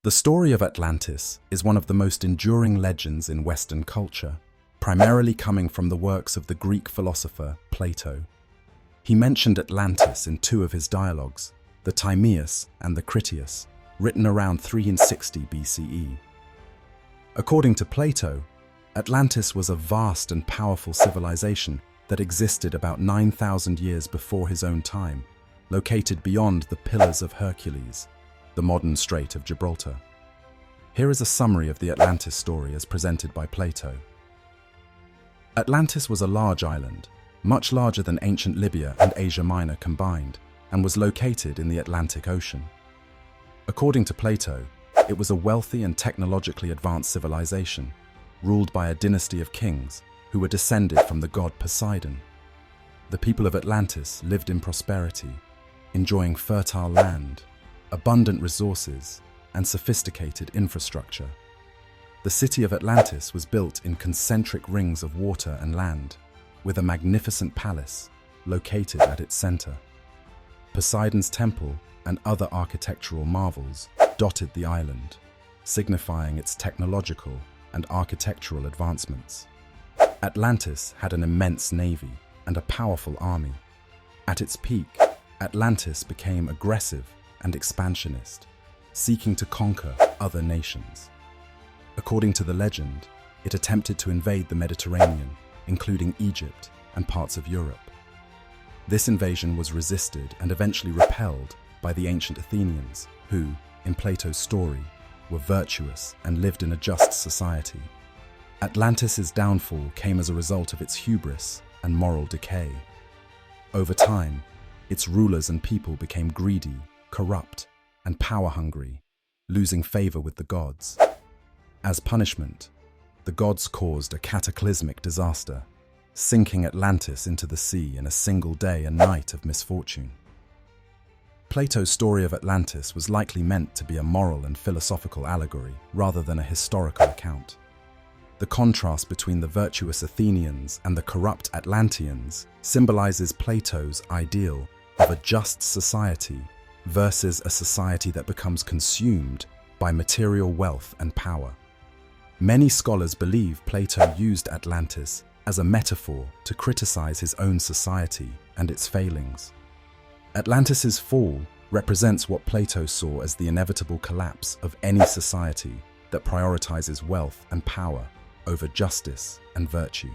The story of Atlantis is one of the most enduring legends in Western culture, primarily coming from the works of the Greek philosopher Plato. He mentioned Atlantis in two of his dialogues, the Timaeus and the Critias, written around 360 BCE. According to Plato, Atlantis was a vast and powerful civilization that existed about 9,000 years before his own time, located beyond the Pillars of Hercules, the modern Strait of Gibraltar. Here is a summary of the Atlantis story as presented by Plato. Atlantis was a large island, much larger than ancient Libya and Asia Minor combined, and was located in the Atlantic Ocean. According to Plato, it was a wealthy and technologically advanced civilization, ruled by a dynasty of kings who were descended from the god Poseidon. The people of Atlantis lived in prosperity, enjoying fertile land, abundant resources, and sophisticated infrastructure. The city of Atlantis was built in concentric rings of water and land, with a magnificent palace located at its center. Poseidon's temple and other architectural marvels dotted the island, signifying its technological and architectural advancements. Atlantis had an immense navy and a powerful army. At its peak, Atlantis became aggressive and expansionist, seeking to conquer other nations. According to the legend, it attempted to invade the Mediterranean, including Egypt and parts of Europe. This invasion was resisted and eventually repelled by the ancient Athenians, who, in Plato's story, were virtuous and lived in a just society. Atlantis's downfall came as a result of its hubris and moral decay. Over time, its rulers and people became greedy, corrupt, and power-hungry, losing favor with the gods. As punishment, the gods caused a cataclysmic disaster, sinking Atlantis into the sea in a single day and night of misfortune. Plato's story of Atlantis was likely meant to be a moral and philosophical allegory rather than a historical account. The contrast between the virtuous Athenians and the corrupt Atlanteans symbolizes Plato's ideal of a just society versus a society that becomes consumed by material wealth and power. Many scholars believe Plato used Atlantis as a metaphor to criticize his own society and its failings. Atlantis's fall represents what Plato saw as the inevitable collapse of any society that prioritizes wealth and power over justice and virtue.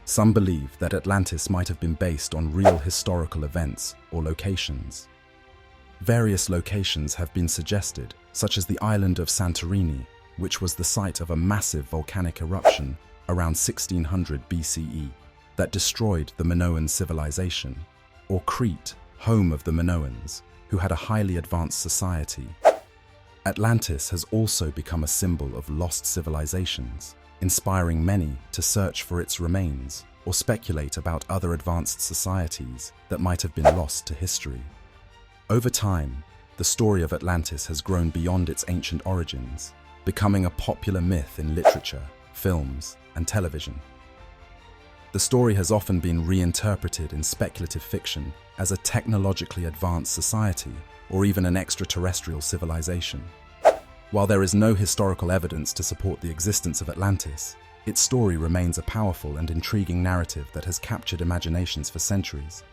Some believe that Atlantis might have been based on real historical events or locations. Various locations have been suggested, such as the island of Santorini, which was the site of a massive volcanic eruption around 1600 BCE that destroyed the Minoan civilization, or Crete, home of the Minoans, who had a highly advanced society. Atlantis has also become a symbol of lost civilizations, inspiring many to search for its remains or speculate about other advanced societies that might have been lost to history. Over time, the story of Atlantis has grown beyond its ancient origins, becoming a popular myth in literature, films, and television. The story has often been reinterpreted in speculative fiction as a technologically advanced society or even an extraterrestrial civilization. While there is no historical evidence to support the existence of Atlantis, its story remains a powerful and intriguing narrative that has captured imaginations for centuries.